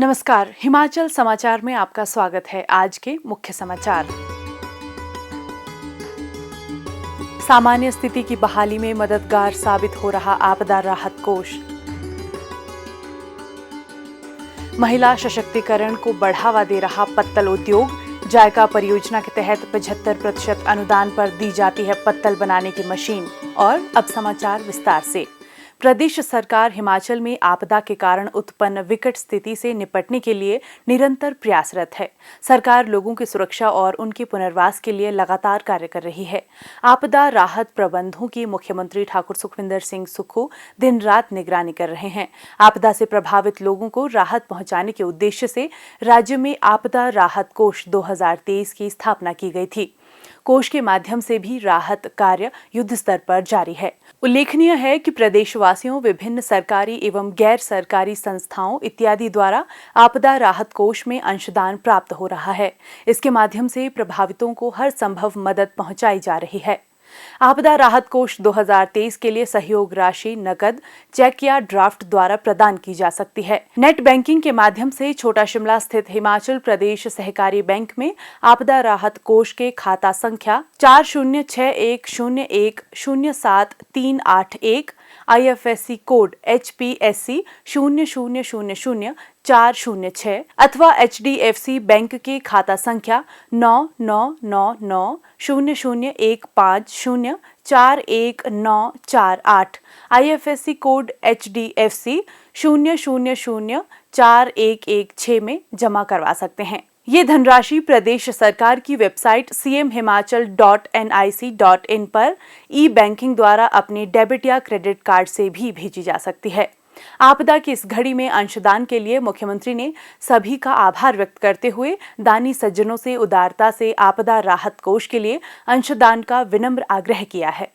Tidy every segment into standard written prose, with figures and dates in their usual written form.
नमस्कार, हिमाचल समाचार में आपका स्वागत है। आज के मुख्य समाचार। सामान्य स्थिति की बहाली में मददगार साबित हो रहा आपदा राहत कोष। महिला सशक्तिकरण को बढ़ावा दे रहा पत्तल उद्योग। जायका परियोजना के तहत 75% अनुदान पर दी जाती है पत्तल बनाने की मशीन। और अब समाचार विस्तार से। प्रदेश सरकार हिमाचल में आपदा के कारण उत्पन्न विकट स्थिति से निपटने के लिए निरंतर प्रयासरत है। सरकार लोगों की सुरक्षा और उनके पुनर्वास के लिए लगातार कार्य कर रही है। आपदा राहत प्रबंधों की मुख्यमंत्री ठाकुर सुखविंदर सिंह सुक्खू दिन रात निगरानी कर रहे हैं। आपदा से प्रभावित लोगों को राहत पहुंचाने के उद्देश्य से राज्य में आपदा राहत कोष 2023 की स्थापना की गई थी। कोष के माध्यम से भी राहत कार्य युद्ध स्तर पर जारी है। उल्लेखनीय है कि प्रदेशवासियों, विभिन्न सरकारी एवं गैर सरकारी संस्थाओं इत्यादि द्वारा आपदा राहत कोष में अंशदान प्राप्त हो रहा है। इसके माध्यम से प्रभावितों को हर संभव मदद पहुंचाई जा रही है। आपदा राहत कोष 2023 के लिए सहयोग राशि नकद, चेक या ड्राफ्ट द्वारा प्रदान की जा सकती है। नेट बैंकिंग के माध्यम से छोटा शिमला स्थित हिमाचल प्रदेश सहकारी बैंक में आपदा राहत कोष के खाता संख्या 406101073881, IFSC कोड HPSC 00000406 अथवा HDFC बैंक के खाता संख्या 99990015041948, IFSC कोड HDFC 00041116 में जमा करवा सकते हैं। ये धनराशि प्रदेश सरकार की वेबसाइट cmhimachal.nic.in पर ई बैंकिंग द्वारा अपने डेबिट या क्रेडिट कार्ड से भी भेजी जा सकती है। आपदा की इस घड़ी में अंशदान के लिए मुख्यमंत्री ने सभी का आभार व्यक्त करते हुए दानी सज्जनों से उदारता से आपदा राहत कोष के लिए अंशदान का विनम्र आग्रह किया है।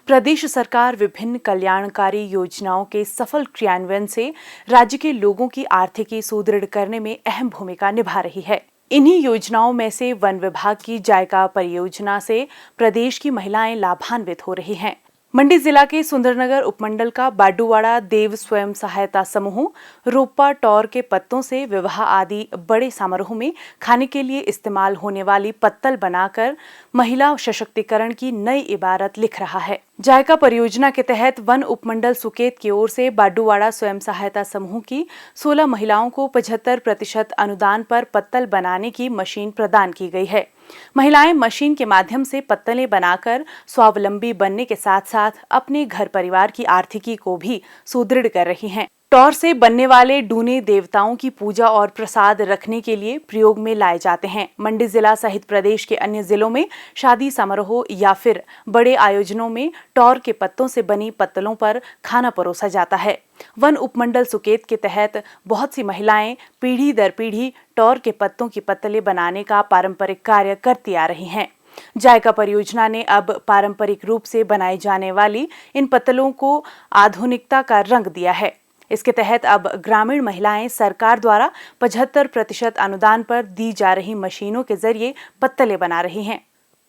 प्रदेश सरकार विभिन्न कल्याणकारी योजनाओं के सफल क्रियान्वयन से राज्य के लोगों की आर्थिकी सुदृढ़ करने में अहम भूमिका निभा रही है। इन्हीं योजनाओं में से वन विभाग की जायका परियोजना से प्रदेश की महिलाएं लाभान्वित हो रही हैं। मंडी जिला के सुंदरनगर उपमंडल का बाडूवाड़ा देव स्वयं सहायता समूह रोपा टौर के पत्तों से विवाह आदि बड़े समारोह में खाने के लिए इस्तेमाल होने वाली पत्तल बनाकर महिला सशक्तिकरण की नई इबारत लिख रहा है। जायका परियोजना के तहत वन उपमंडल सुकेत की ओर से बाडूवाड़ा स्वयं सहायता समूह की 16 महिलाओं को 75% अनुदान पर पत्तल बनाने की मशीन प्रदान की गई है। महिलाएं मशीन के माध्यम से पत्तलें बनाकर स्वावलंबी बनने के साथ साथ अपने घर परिवार की आर्थिकी को भी सुदृढ़ कर रही हैं। टौर से बनने वाले डूने देवताओं की पूजा और प्रसाद रखने के लिए प्रयोग में लाए जाते हैं। मंडी जिला सहित प्रदेश के अन्य जिलों में शादी समारोह या फिर बड़े आयोजनों में टौर के पत्तों से बनी पत्तलों पर खाना परोसा जाता है। वन उपमंडल सुकेत के तहत बहुत सी महिलाएं पीढ़ी दर पीढ़ी टौर के पत्तों की पत्तलें बनाने का पारंपरिक कार्य करती आ रही हैं। जायका परियोजना ने अब पारंपरिक रूप से बनाई जाने वाली इन पत्तलों को आधुनिकता का रंग दिया है। इसके तहत अब ग्रामीण महिलाएं सरकार द्वारा 75% अनुदान पर दी जा रही मशीनों के जरिए पत्तलें बना रही हैं।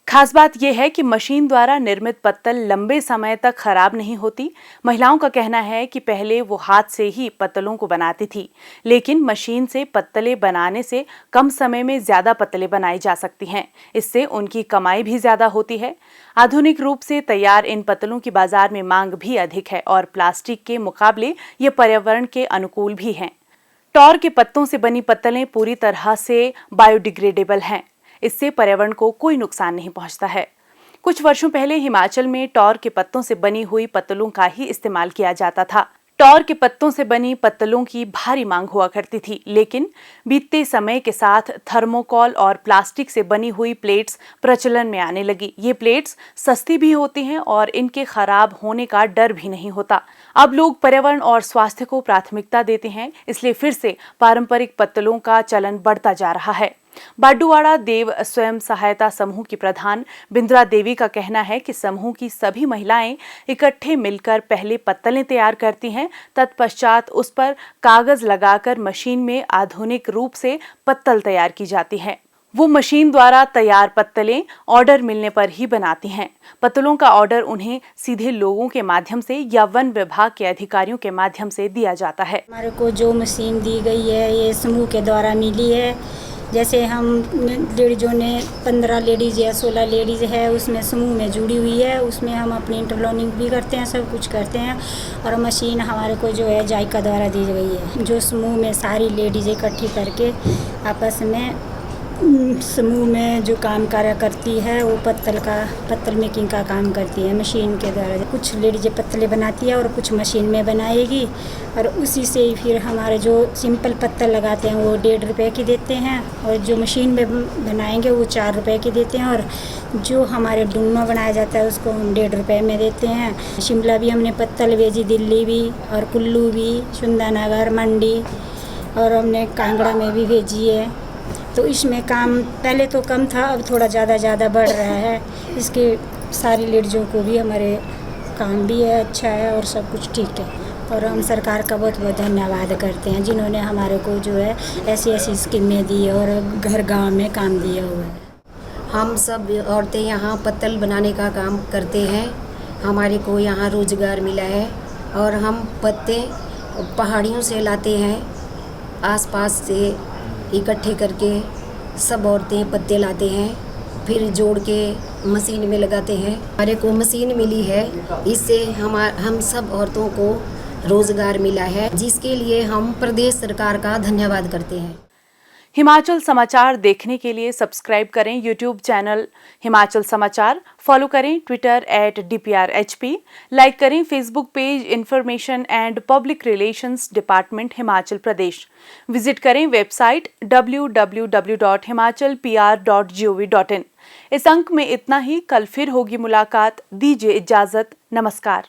खास बात यह है कि मशीन द्वारा निर्मित पत्तल लंबे समय तक खराब नहीं होती। महिलाओं का कहना है कि पहले वो हाथ से ही पत्तलों को बनाती थी, लेकिन मशीन से पत्तलें बनाने से कम समय में ज्यादा पत्तलें बनाई जा सकती हैं। इससे उनकी कमाई भी ज्यादा होती है। आधुनिक रूप से तैयार इन पत्तलों की बाजार में मांग भी अधिक है और प्लास्टिक के मुकाबले ये पर्यावरण के अनुकूल भी हैं। टौर के पत्तों से बनी पत्तलें पूरी तरह से बायोडिग्रेडेबल हैं। इससे पर्यावरण को कोई नुकसान नहीं पहुंचता है। कुछ वर्षों पहले हिमाचल में टौर के पत्तों से बनी हुई पत्तलों का ही इस्तेमाल किया जाता था। टौर के पत्तों से बनी पत्तलों की भारी मांग हुआ करती थी, लेकिन बीतते समय के साथ थर्मोकोल और प्लास्टिक से बनी हुई प्लेट्स प्रचलन में आने लगी। ये प्लेट्स सस्ती भी होती हैं और इनके खराब होने का डर भी नहीं होता। अब लोग पर्यावरण और स्वास्थ्य को प्राथमिकता देते हैं, इसलिए फिर से पारंपरिक पत्तलों का चलन बढ़ता जा रहा है। बाडूवाड़ा देव स्वयं सहायता समूह की प्रधान बिंद्रा देवी का कहना है कि समूह की सभी महिलाएं इकट्ठे मिलकर पहले पत्तलें तैयार करती हैं, तत्पश्चात उस पर कागज लगाकर मशीन में आधुनिक रूप से पत्तल तैयार की जाती है। वो मशीन द्वारा तैयार पत्तलें ऑर्डर मिलने पर ही बनाती हैं। पत्तलों का ऑर्डर उन्हें सीधे लोगों के माध्यम से या वन विभाग के अधिकारियों के माध्यम से दिया जाता है। हमारे को जो मशीन दी गई है ये समूह के द्वारा मिली है। जैसे हम लेडीज़ों ने 15 लेडीज़ या 16 लेडीज़ है उसमें समूह में जुड़ी हुई है, उसमें हम अपनी इंटरलॉनिंग भी करते हैं, सब कुछ करते हैं। और मशीन हमारे को जो है जायका द्वारा दी गई है, जो समूह में सारी लेडीज़ इकट्ठी करके आपस में समूह में जो काम कार्य करती है वो पत्तल मेकिंग का काम करती है मशीन के द्वारा। कुछ लेडीज़ पत्तले बनाती है और कुछ मशीन में बनाएगी, और उसी से ही फिर हमारे जो सिंपल पत्तल लगाते हैं वो 1.5 रुपये की देते हैं, और जो मशीन में बनाएंगे वो 4 रुपये की देते हैं, और जो हमारे डुन्नो बनाया जाता है उसको हम 1.5 रुपये में देते हैं। शिमला भी हमने पत्तल भेजी, दिल्ली भी, और कुल्लू भी, सुंदरनगर, मंडी, और हमने कांगड़ा में भी भेजी है। तो इसमें काम पहले तो कम था, अब थोड़ा ज़्यादा बढ़ रहा है। इसके सारी लेडीज़ों को भी हमारे काम भी है, अच्छा है और सब कुछ ठीक है। और हम सरकार का बहुत बहुत धन्यवाद करते हैं जिन्होंने हमारे को जो है ऐसी स्कीमें दी और घर गांव में काम दिया हुआ है। हम सब औरतें यहाँ पत्तल बनाने का काम करते हैं, हमारे को यहाँ रोज़गार मिला है। और हम पत्ते पहाड़ियों से लाते हैं, आसपास से इकट्ठे करके सब औरतें पत्ते लाते हैं, फिर जोड़ के मशीन में लगाते हैं। हमारे को मशीन मिली है, इससे हम सब औरतों को रोज़गार मिला है, जिसके लिए हम प्रदेश सरकार का धन्यवाद करते हैं। हिमाचल समाचार देखने के लिए सब्सक्राइब करें यूट्यूब चैनल हिमाचल समाचार, फॉलो करें ट्विटर @DPRHP, लाइक करें Facebook page information and public relations department Himachal Pradesh, visit करें वेबसाइट www.himachalpr.gov.in। इस अंक में इतना ही, कल फिर होगी मुलाकात। दीजिए इजाजत, नमस्कार।